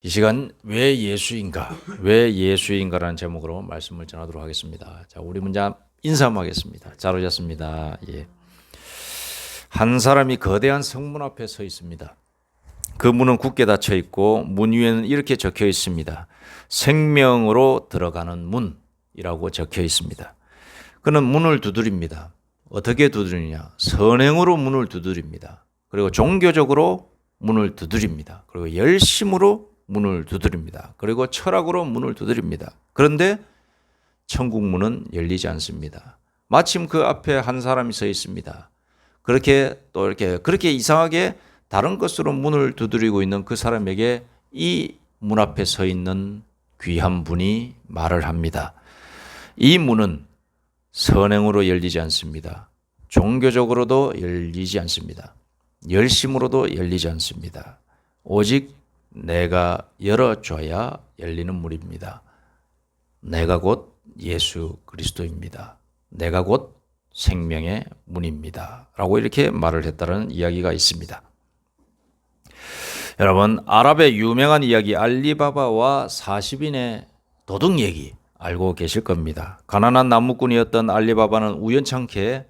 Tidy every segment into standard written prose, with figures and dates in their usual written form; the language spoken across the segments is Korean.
이 시간 왜 예수인가? 왜 예수인가라는 제목으로 말씀을 전하도록 하겠습니다. 자, 우리 먼저 인사 한번 하겠습니다. 잘 오셨습니다. 예. 한 사람이 거대한 성문 앞에 서 있습니다. 그 문은 굳게 닫혀 있고 문 위에는 이렇게 적혀 있습니다. 생명으로 들어가는 문이라고 적혀 있습니다. 그는 문을 두드립니다. 어떻게 두드리냐? 선행으로 문을 두드립니다. 그리고 종교적으로 문을 두드립니다. 그리고 열심으로 문을 두드립니다. 그리고 철학으로 문을 두드립니다. 그런데 천국 문은 열리지 않습니다. 마침 그 앞에 한 사람이 서 있습니다. 그렇게 이상하게 다른 것으로 문을 두드리고 있는 그 사람에게 이 문 앞에 서 있는 귀한 분이 말을 합니다. 이 문은 선행으로 열리지 않습니다. 종교적으로도 열리지 않습니다. 열심으로도 열리지 않습니다. 오직 내가 열어줘야 열리는 문입니다. 내가 곧 예수 그리스도입니다. 내가 곧 생명의 문입니다. 라고 이렇게 말을 했다는 이야기가 있습니다. 여러분, 아랍의 유명한 이야기 알리바바와 40인의 도둑 얘기 알고 계실 겁니다. 가난한 나무꾼이었던 알리바바는 우연찮게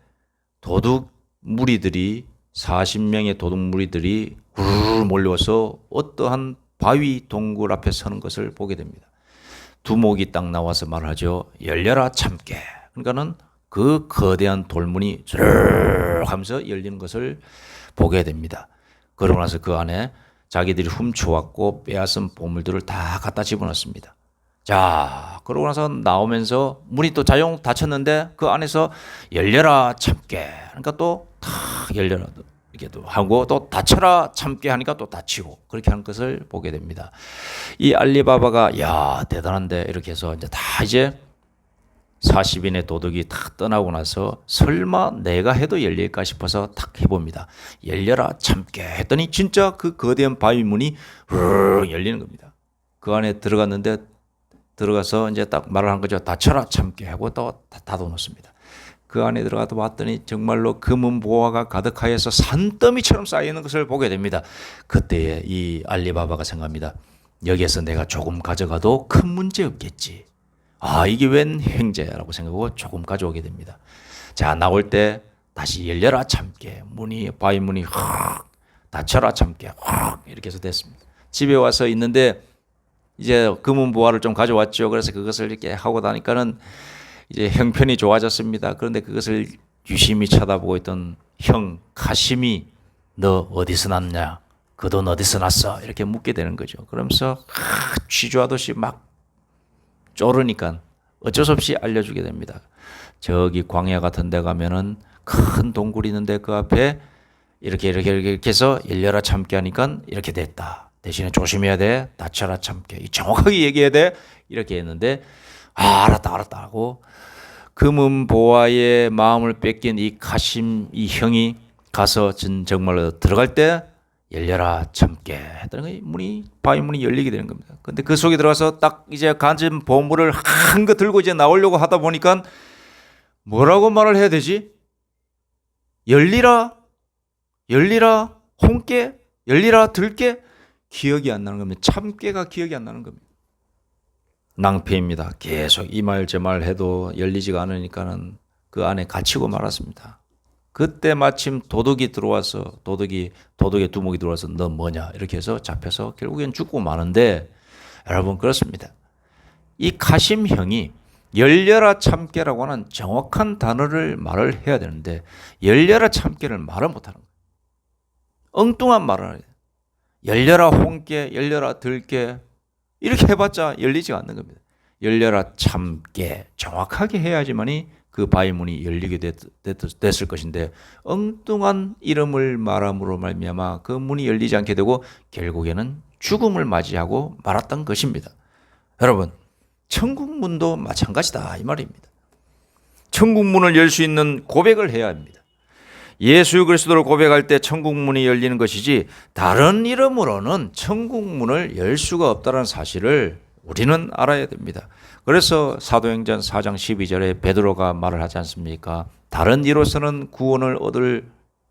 도둑 무리들이 40명의 도둑 무리들이 후루룩 몰려와서 어떠한 바위 동굴 앞에 서는 것을 보게 됩니다. 두목이 딱 나와서 말하죠. 열려라 참깨. 그러니까는 그 거대한 돌문이 즈르르 하면서 열리는 것을 보게 됩니다. 그러고 나서 그 안에 자기들이 훔쳐왔고 빼앗은 보물들을 다 갖다 집어넣습니다. 자, 그러고 나서 나오면서 문이 또 자용 닫혔는데 그 안에서 열려라 참깨. 그러니까 또 탁 열려라. 이렇게 또 하고 또 닫혀라 참깨 하니까 또 닫히고 그렇게 하는 것을 보게 됩니다. 이 알리바바가 야 대단한데 이렇게 해서 이제 40인의 도둑이 탁 떠나고 나서 설마 내가 해도 열릴까 싶어서 탁 해봅니다. 열려라 참깨 했더니 진짜 그 거대한 바위 문이 열리는 겁니다. 그 안에 들어가서 이제 딱 말을 한 거죠. 닫혀라 참깨 하고 또 닫아놓습니다. 그 안에 들어가서 봤더니 정말로 금은 보화가 가득하여서 산더미처럼 쌓이는 것을 보게 됩니다. 그때에 이 알리바바가 생각합니다. 여기에서 내가 조금 가져가도 큰 문제 없겠지. 아, 이게 웬 횡재라고 생각하고 조금 가져오게 됩니다. 자, 나올 때 다시 열려라 참깨. 바위 문이 확 닫혀라 참깨 확 이렇게 해서 됐습니다. 집에 와서 있는데 이제 금은 보화를 좀 가져왔죠. 그래서 그것을 이렇게 하고 나니까는 이제 형편이 좋아졌습니다. 그런데 그것을 유심히 쳐다보고 있던 형 카심이 너 어디서 났냐? 그 돈 어디서 났어? 이렇게 묻게 되는 거죠. 그러면서 취조하듯이 막 쪼르니까 어쩔 수 없이 알려주게 됩니다. 저기 광야 같은 데 가면은 큰 동굴이 있는데 그 앞에 이렇게 해서 열려라 참깨 하니까 이렇게 됐다. 대신에 조심해야 돼. 닫혀라 참깨. 정확하게 얘기해야 돼. 이렇게 했는데 알았다 하고 금은 보화의 마음을 뺏긴 이 카심 이 형이 가서 정말로 들어갈 때 열려라 참깨 했더니 바위 문이 열리게 되는 겁니다. 근데 그 속에 들어가서 딱 이제 가진 보물을 한 거 들고 이제 나오려고 하다 보니까 뭐라고 말을 해야 되지? 열리라 홍깨 열리라 들깨 기억이 안 나는 겁니다. 참깨가 기억이 안 나는 겁니다. 낭패입니다. 계속 이 말 저 말 해도 열리지가 않으니까는 그 안에 갇히고 말았습니다. 그때 마침 도둑의 두목이 들어와서 너 뭐냐 이렇게 해서 잡혀서 결국엔 죽고 마는데 여러분 그렇습니다. 이 카심 형이 열려라 참깨라고 하는 정확한 단어를 말을 해야 되는데 열려라 참깨를 말을 못하는 거예요. 엉뚱한 말을 해요. 열려라 홍깨 열려라 들깨 이렇게 해봤자 열리지가 않는 겁니다. 열려라 참깨 정확하게 해야지만이 그 바위 문이 열리게 됐을 것인데 엉뚱한 이름을 말함으로 말미암아 그 문이 열리지 않게 되고 결국에는 죽음을 맞이하고 말았던 것입니다. 여러분 천국 문도 마찬가지다 이 말입니다. 천국 문을 열 수 있는 고백을 해야 합니다. 예수 그리스도를 고백할 때 천국 문이 열리는 것이지 다른 이름으로는 천국 문을 열 수가 없다는 사실을 우리는 알아야 됩니다. 그래서 사도행전 4장 12절에 베드로가 말을 하지 않습니까? 다른 이로서는 구원을 얻을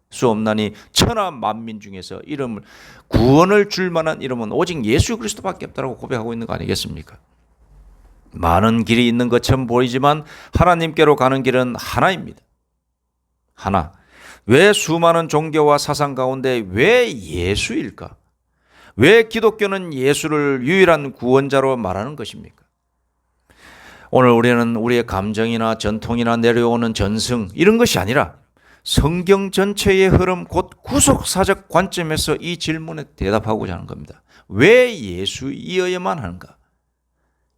수 없나니 천하 만민 중에서 이름을 구원을 줄 만한 이름은 오직 예수 그리스도밖에 없다라고 고백하고 있는 거 아니겠습니까? 많은 길이 있는 것처럼 보이지만 하나님께로 가는 길은 하나입니다. 하나. 왜 수많은 종교와 사상 가운데 왜 예수일까? 왜 기독교는 예수를 유일한 구원자로 말하는 것입니까? 오늘 우리는 우리의 감정이나 전통이나 내려오는 전승 이런 것이 아니라 성경 전체의 흐름 곧 구속사적 관점에서 이 질문에 대답하고자 하는 겁니다. 왜 예수이어야만 하는가?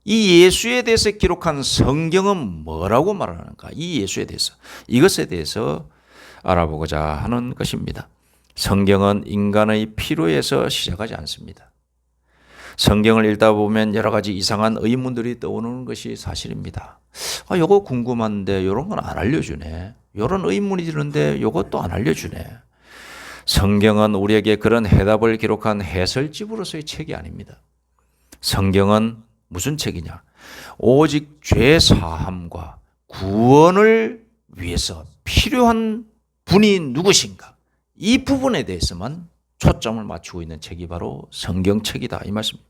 이 예수에 대해서 기록한 성경은 뭐라고 말하는가? 이 예수에 대해서 이것에 대해서 알아보고자 하는 것입니다. 성경은 인간의 필요에서 시작하지 않습니다. 성경을 읽다 보면 여러 가지 이상한 의문들이 떠오르는 것이 사실입니다. 요거 궁금한데 요런 건 안 알려주네. 요런 의문이 드는데 요것도 안 알려주네. 성경은 우리에게 그런 해답을 기록한 해설집으로서의 책이 아닙니다. 성경은 무슨 책이냐? 오직 죄 사함과 구원을 위해서 필요한 분이 누구신가? 이 부분에 대해서만 초점을 맞추고 있는 책이 바로 성경책이다 이 말씀입니다.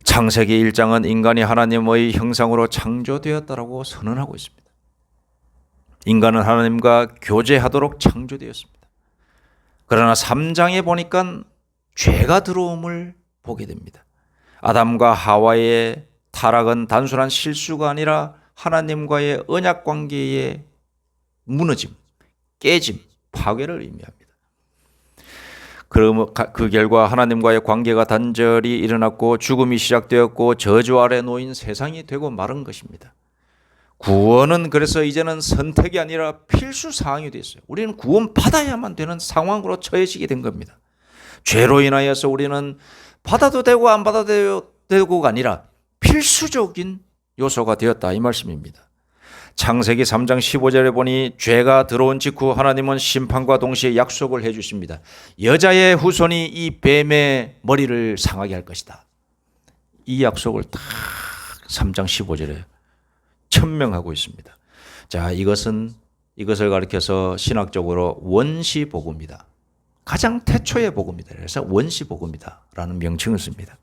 창세기 1장은 인간이 하나님의 형상으로 창조되었다라고 선언하고 있습니다. 인간은 하나님과 교제하도록 창조되었습니다. 그러나 3장에 보니까 죄가 들어옴을 보게 됩니다. 아담과 하와의 타락은 단순한 실수가 아니라 하나님과의 언약 관계의 무너짐, 깨짐, 파괴를 의미합니다. 그 결과 하나님과의 관계가 단절이 일어났고 죽음이 시작되었고 저주 아래 놓인 세상이 되고 마른 것입니다. 구원은 그래서 이제는 선택이 아니라 필수 사항이 됐어요. 우리는 구원받아야만 되는 상황으로 처해지게 된 겁니다. 죄로 인하여서 우리는 받아도 되고 안 받아도 되고가 아니라 필수적인 요소가 되었다 이 말씀입니다. 창세기 3장 15절에 보니 죄가 들어온 직후 하나님은 심판과 동시에 약속을 해 주십니다. 여자의 후손이 이 뱀의 머리를 상하게 할 것이다. 이 약속을 딱 3장 15절에 천명하고 있습니다. 자, 이것을 가리켜서 신학적으로 원시복음이다. 가장 태초의 복음이다. 그래서 원시복음이다라는 명칭을 씁니다.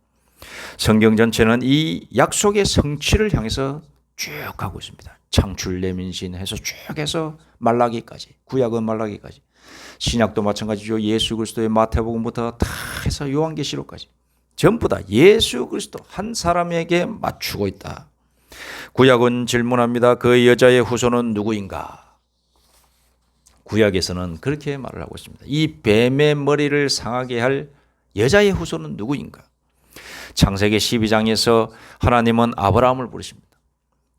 성경 전체는 이 약속의 성취를 향해서 쭉 가고 있습니다. 창출, 내민신 해서 쭉 해서 말라기까지, 구약은 말라기까지. 신약도 마찬가지죠. 예수 그리스도의 마태복음부터 다 해서 요한계시록까지. 전부 다 예수 그리스도 한 사람에게 맞추고 있다. 구약은 질문합니다. 그 여자의 후손은 누구인가? 구약에서는 그렇게 말을 하고 있습니다. 이 뱀의 머리를 상하게 할 여자의 후손은 누구인가? 창세기 12장에서 하나님은 아브라함을 부르십니다.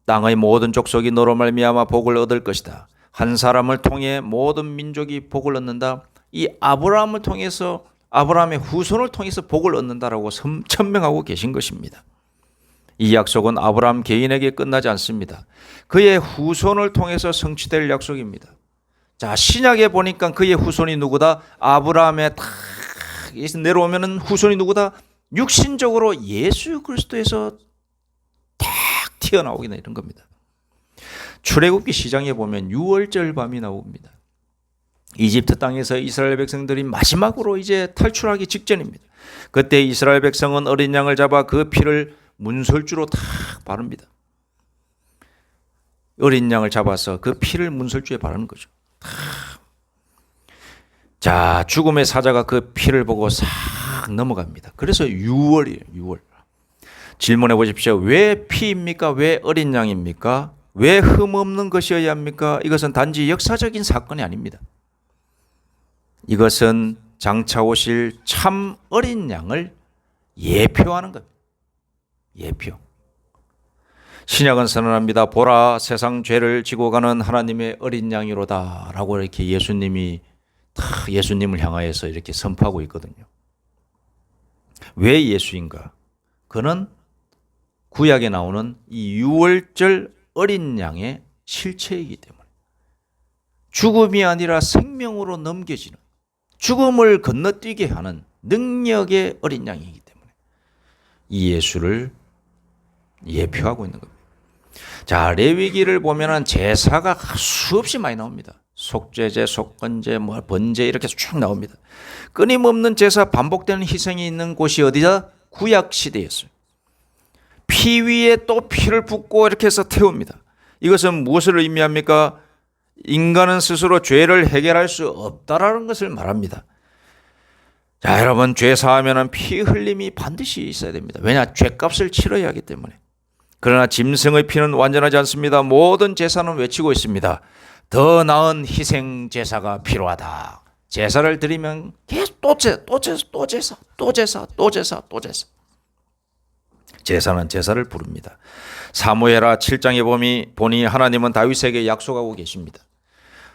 땅의 모든 족속이 너로 말미암아 복을 얻을 것이다. 한 사람을 통해 모든 민족이 복을 얻는다. 이 아브라함을 통해서 아브라함의 후손을 통해서 복을 얻는다라고 천명하고 계신 것입니다. 이 약속은 아브라함 개인에게 끝나지 않습니다. 그의 후손을 통해서 성취될 약속입니다. 자, 신약에 보니까 그의 후손이 누구다? 아브라함에 딱 내려오면은 후손이 누구다? 육신적으로 예수 그리스도에서 딱 튀어나오게 되는 겁니다. 출애굽기 시장에 보면 6월절 밤이 나옵니다. 이집트 땅에서 이스라엘 백성들이 마지막으로 이제 탈출하기 직전입니다. 그때 이스라엘 백성은 어린 양을 잡아 그 피를 문설주로 탁 바릅니다. 어린 양을 잡아서 그 피를 문설주에 바르는 거죠. 자, 죽음의 사자가 그 피를 보고 싹 넘어갑니다. 그래서 6월이에요. 6월. 질문해 보십시오. 왜 피입니까? 왜 어린 양입니까? 왜 흠없는 것이어야 합니까? 이것은 단지 역사적인 사건이 아닙니다. 이것은 장차 오실 참 어린 양을 예표하는 겁니다. 예표. 신약은 선언합니다. 보라, 세상 죄를 지고 가는 하나님의 어린 양이로다 라고 이렇게 예수님을 향하여서 이렇게 선포하고 있거든요. 왜 예수인가? 그는 구약에 나오는 이 6월절 어린 양의 실체이기 때문에 죽음이 아니라 생명으로 넘겨지는, 죽음을 건너뛰게 하는 능력의 어린 양이기 때문에 이 예수를 예표하고 있는 겁니다. 자, 레위기를 보면은 제사가 수없이 많이 나옵니다. 속죄제, 속건제, 번제 이렇게 쭉 나옵니다. 끊임없는 제사, 반복되는 희생이 있는 곳이 어디다? 구약 시대였어요. 피 위에 또 피를 붓고 이렇게 해서 태웁니다. 이것은 무엇을 의미합니까? 인간은 스스로 죄를 해결할 수 없다라는 것을 말합니다. 자, 여러분, 죄 사하면은 피 흘림이 반드시 있어야 됩니다. 왜냐? 죄값을 치러야 하기 때문에. 그러나 짐승의 피는 완전하지 않습니다. 모든 제사는 외치고 있습니다. 더 나은 희생 제사가 필요하다. 제사를 드리면 계속 또 제사. 제사는 제사를 부릅니다. 사무엘하 7장에 보니 하나님은 다윗에게 약속하고 계십니다.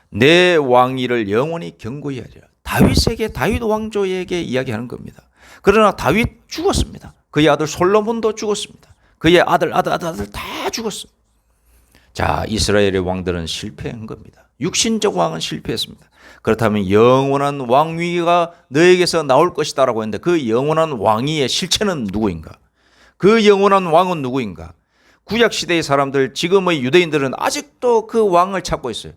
내 왕위를 영원히 견고히 하리라. 다윗 왕조에게 이야기하는 겁니다. 그러나 다윗 죽었습니다. 그의 아들 솔로몬도 죽었습니다. 그의 아들 다 죽었습니다. 자, 이스라엘의 왕들은 실패한 겁니다. 육신적 왕은 실패했습니다. 그렇다면 영원한 왕위가 너에게서 나올 것이다라고 했는데 그 영원한 왕위의 실체는 누구인가? 그 영원한 왕은 누구인가? 구약시대의 사람들, 지금의 유대인들은 아직도 그 왕을 찾고 있어요.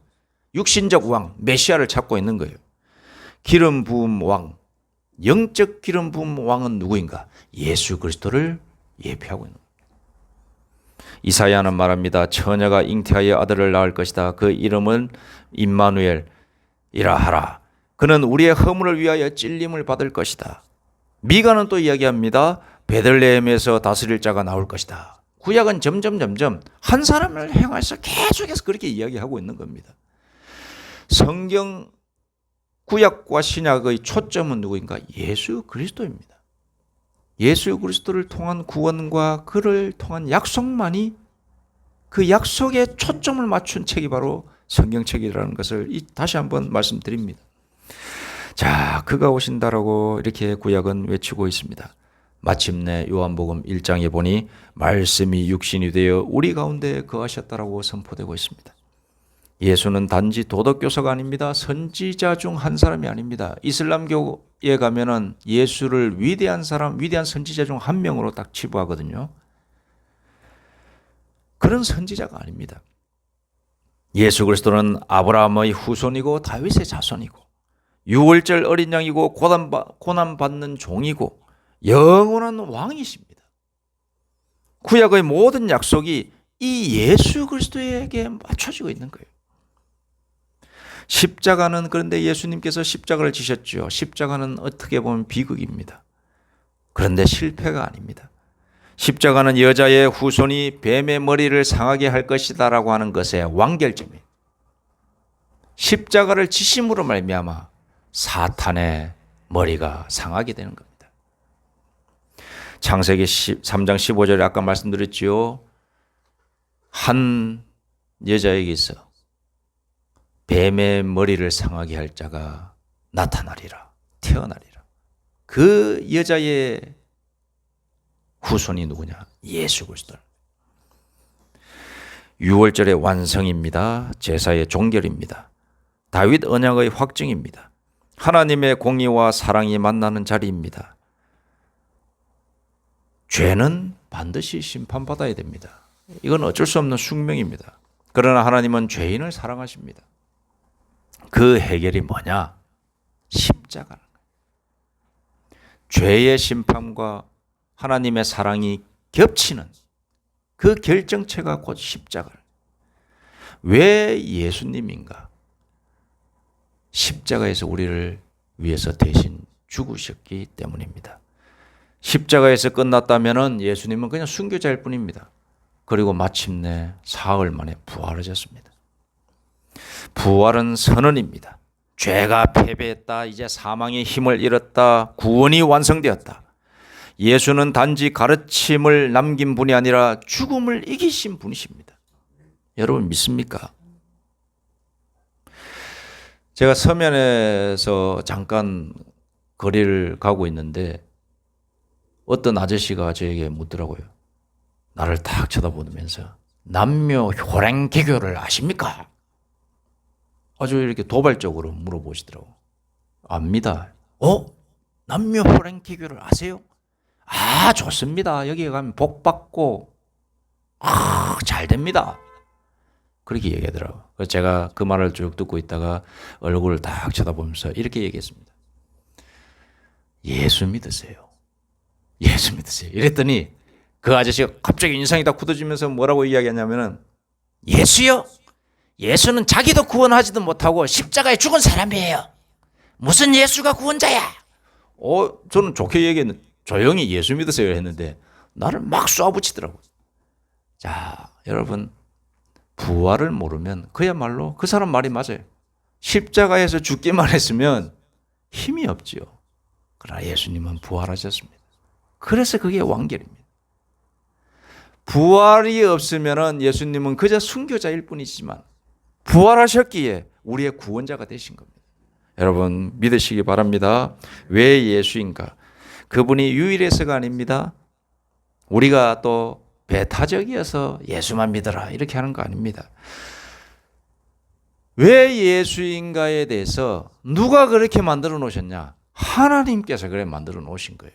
육신적 왕, 메시아를 찾고 있는 거예요. 기름 부음 왕, 영적 기름 부음 왕은 누구인가? 예수 그리스도를 예표하고 있는 거예요. 이사야는 말합니다. 처녀가 잉태하여 아들을 낳을 것이다. 그 이름은 임마누엘이라 하라. 그는 우리의 허물을 위하여 찔림을 받을 것이다. 미가는 또 이야기합니다. 베들레헴에서 다스릴 자가 나올 것이다. 구약은 점점 한 사람을 향해서 계속해서 그렇게 이야기하고 있는 겁니다. 성경 구약과 신약의 초점은 누구인가? 예수 그리스도입니다. 예수 그리스도를 통한 구원과 그를 통한 약속만이 그 약속에 초점을 맞춘 책이 바로 성경책이라는 것을 다시 한번 말씀드립니다. 자, 그가 오신다라고 이렇게 구약은 외치고 있습니다. 마침내 요한복음 1장에 보니 말씀이 육신이 되어 우리 가운데 거하셨다라고 선포되고 있습니다. 예수는 단지 도덕교사가 아닙니다. 선지자 중 한 사람이 아닙니다. 이슬람교에 가면은 예수를 위대한 사람, 위대한 선지자 중 한 명으로 딱 치부하거든요. 그런 선지자가 아닙니다. 예수 그리스도는 아브라함의 후손이고 다윗의 자손이고 유월절 어린 양이고 고난받는 종이고 영원한 왕이십니다. 구약의 모든 약속이 이 예수 그리스도에게 맞춰지고 있는 거예요. 십자가는 그런데 예수님께서 십자가를 지셨죠. 십자가는 어떻게 보면 비극입니다. 그런데 실패가 아닙니다. 십자가는 여자의 후손이 뱀의 머리를 상하게 할 것이다라고 하는 것의 완결점이에요. 십자가를 지심으로 말미암아 사탄의 머리가 상하게 되는 겁니다. 창세기 3장 15절에 아까 말씀드렸지요. 한 여자에게서 뱀의 머리를 상하게 할 자가 나타나리라, 태어나리라. 그 여자의 후손이 누구냐? 예수 그리스도. 유월절의 완성입니다. 제사의 종결입니다. 다윗 언약의 확증입니다. 하나님의 공의와 사랑이 만나는 자리입니다. 죄는 반드시 심판받아야 됩니다. 이건 어쩔 수 없는 숙명입니다. 그러나 하나님은 죄인을 사랑하십니다. 그 해결이 뭐냐? 십자가는 거예요. 죄의 심판과 하나님의 사랑이 겹치는 그 결정체가 곧 십자가를. 왜 예수님인가? 십자가에서 우리를 위해서 대신 죽으셨기 때문입니다. 십자가에서 끝났다면 예수님은 그냥 순교자일 뿐입니다. 그리고 마침내 사흘 만에 부활하셨습니다. 부활은 선언입니다. 죄가 패배했다. 이제 사망의 힘을 잃었다. 구원이 완성되었다. 예수는 단지 가르침을 남긴 분이 아니라 죽음을 이기신 분이십니다. 여러분 믿습니까? 제가 서면에서 잠깐 거리를 가고 있는데 어떤 아저씨가 저에게 묻더라고요. 나를 딱 쳐다보면서 남녀 효랑 개교를 아십니까? 아주 이렇게 도발적으로 물어보시더라고요. 압니다. 남녀 효랑 개교를 아세요? 아, 좋습니다. 여기 가면 복 받고 잘 됩니다. 그렇게 얘기하더라고요. 그래서 제가 그 말을 쭉 듣고 있다가 얼굴을 딱 쳐다보면서 이렇게 얘기했습니다. 예수 믿으세요. 예수 믿으세요. 이랬더니 그 아저씨가 갑자기 인상이 다 굳어지면서 뭐라고 이야기하냐면은 예수요? 예수는 자기도 구원하지도 못하고 십자가에 죽은 사람이에요. 무슨 예수가 구원자야? 저는 좋게 얘기했는데 조용히 예수 믿으세요 했는데 나를 막 쏘아붙이더라고요. 자, 여러분 부활을 모르면 그야말로 그 사람 말이 맞아요. 십자가에서 죽기만 했으면 힘이 없지요. 그러나 예수님은 부활하셨습니다. 그래서 그게 완결입니다. 부활이 없으면 예수님은 그저 순교자일 뿐이지만 부활하셨기에 우리의 구원자가 되신 겁니다. 여러분 믿으시기 바랍니다. 왜 예수인가? 그분이 유일해서가 아닙니다. 우리가 또 배타적이어서 예수만 믿어라 이렇게 하는 거 아닙니다. 왜 예수인가에 대해서 누가 그렇게 만들어 놓으셨냐? 하나님께서 그래 만들어 놓으신 거예요.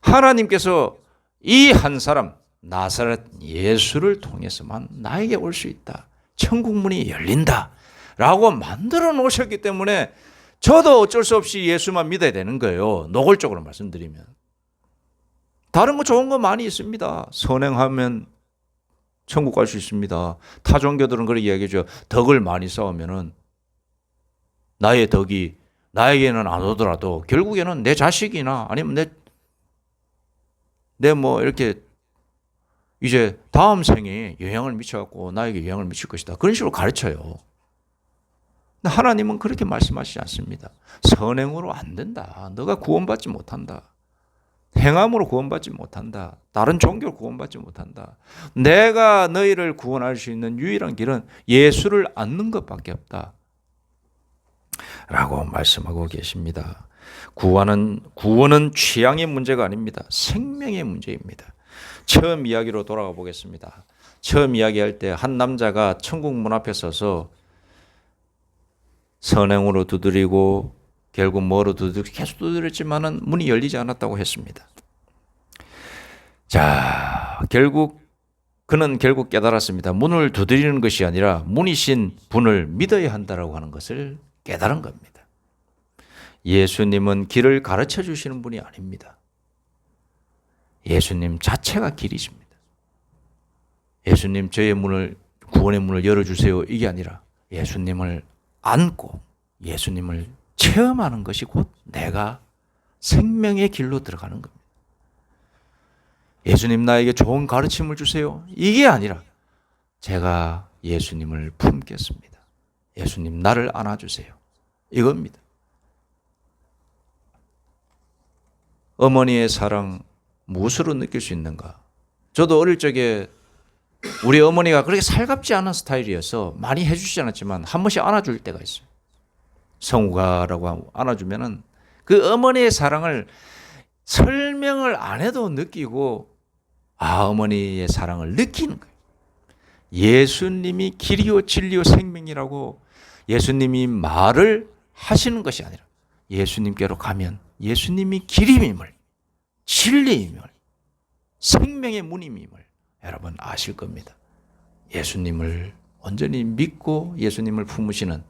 하나님께서 이 한 사람 나사렛 예수를 통해서만 나에게 올 수 있다. 천국 문이 열린다. 라고 만들어 놓으셨기 때문에 저도 어쩔 수 없이 예수만 믿어야 되는 거예요. 노골적으로 말씀드리면. 다른 거 좋은 거 많이 있습니다. 선행하면 천국 갈 수 있습니다. 타 종교들은 그렇게 이야기하죠. 덕을 많이 쌓으면은 나의 덕이 나에게는 안 오더라도 결국에는 내 자식이나 아니면 내 뭐 이렇게 이제 다음 생에 영향을 미쳐갖고 나에게 영향을 미칠 것이다. 그런 식으로 가르쳐요. 하나님은 그렇게 말씀하시지 않습니다. 선행으로 안 된다. 너가 구원받지 못한다. 행함으로 구원받지 못한다. 다른 종교로 구원받지 못한다. 내가 너희를 구원할 수 있는 유일한 길은 예수를 믿는 것밖에 없다. 라고 말씀하고 계십니다. 구원은 취향의 문제가 아닙니다. 생명의 문제입니다. 처음 이야기로 돌아가 보겠습니다. 처음 이야기할 때 한 남자가 천국 문 앞에 서서 선행으로 두드리고 결국 뭐로 두드리고 계속 두드렸지만은 문이 열리지 않았다고 했습니다. 자, 그는 결국 깨달았습니다. 문을 두드리는 것이 아니라 문이신 분을 믿어야 한다라고 하는 것을 깨달은 겁니다. 예수님은 길을 가르쳐 주시는 분이 아닙니다. 예수님 자체가 길이십니다. 예수님 저의 구원의 문을 열어주세요. 이게 아니라 예수님을 안고 예수님을 체험하는 것이 곧 내가 생명의 길로 들어가는 겁니다. 예수님 나에게 좋은 가르침을 주세요. 이게 아니라 제가 예수님을 품겠습니다. 예수님 나를 안아주세요. 이겁니다. 어머니의 사랑 무엇으로 느낄 수 있는가? 저도 어릴 적에 우리 어머니가 그렇게 살갑지 않은 스타일이어서 많이 해주시지 않았지만 한 번씩 안아줄 때가 있어요. 성우가라고 안아주면은 그 어머니의 사랑을 설명을 안 해도 느끼고 어머니의 사랑을 느끼는 거예요. 예수님이 길이요 진리요 생명이라고 예수님이 말을 하시는 것이 아니라 예수님께로 가면 예수님이 길임을 진리임을 생명의 문임을 여러분 아실 겁니다. 예수님을 온전히 믿고 예수님을 품으시는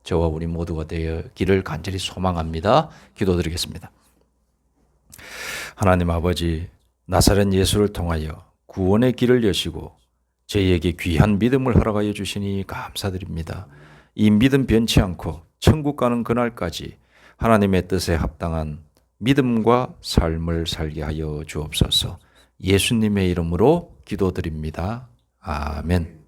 저와 우리 모두가 되기를 간절히 소망합니다. 기도드리겠습니다. 하나님 아버지, 나사렛 예수를 통하여 구원의 길을 여시고 저희에게 귀한 믿음을 허락하여 주시니 감사드립니다. 이 믿음 변치 않고 천국 가는 그날까지 하나님의 뜻에 합당한 믿음과 삶을 살게 하여 주옵소서. 예수님의 이름으로 기도드립니다. 아멘.